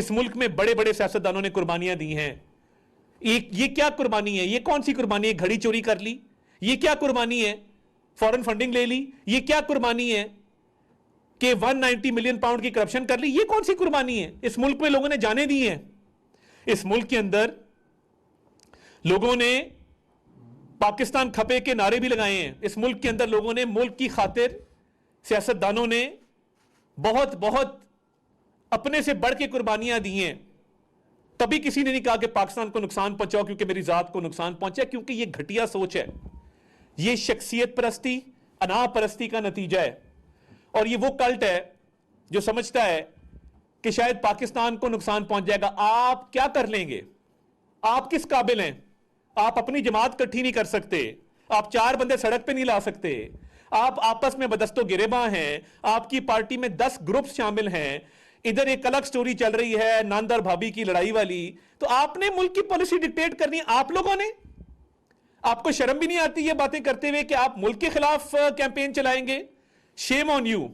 इस मुल्क में बड़े बड़े सियासतदानों ने कुर्बानियां दी हैं। ये क्या कुर्बानी है? ये कौन सी कुर्बानी है? घड़ी चोरी कर ली? ये क्या कुर्बानी है? फॉरेन फंडिंग ले ली? ये क्या कुर्बानी है कि 190 मिलियन पाउंड की करप्शन कर ली? ये कौन सी कुर्बानी है? इस मुल्क में लोगों ने जाने दी हैं। इस मुल्क के अंदर लोगों ने पाकिस्तान खपे के नारे भी लगाए हैं। इस मुल्क के अंदर लोगों ने मुल्क की खातिर, सियासतदानों ने बहुत बहुत अपने से बढ़ के कुर्बानियां दी हैं। कभी किसी ने नहीं कहा कि पाकिस्तान को नुकसान पहुंचाओ क्योंकि मेरी जात को नुकसान पहुंचा, क्योंकि यह घटिया सोच है। यह शख्सियत परस्ती, अनाह परस्ती का नतीजा है। और यह वो कल्ट है जो समझता है कि शायद पाकिस्तान को नुकसान पहुंच जाएगा। आप क्या कर लेंगे? आप किस काबिल हैं? आप अपनी जमात इकट्ठी नहीं कर सकते। आप 4 बंदे सड़क पे नहीं ला सकते। आप आपस में बदस्तो गिरेबां हैं। आपकी पार्टी में 10 ग्रुप शामिल हैं। इधर एक अलग स्टोरी चल रही है नांदर भाभी की लड़ाई वाली। तो आपने मुल्क की पॉलिसी डिक्टेट करनी, आप लोगों ने। आपको शर्म भी नहीं आती ये बातें करते हुए कि आप मुल्क के खिलाफ कैंपेन चलाएंगे? Shame on you.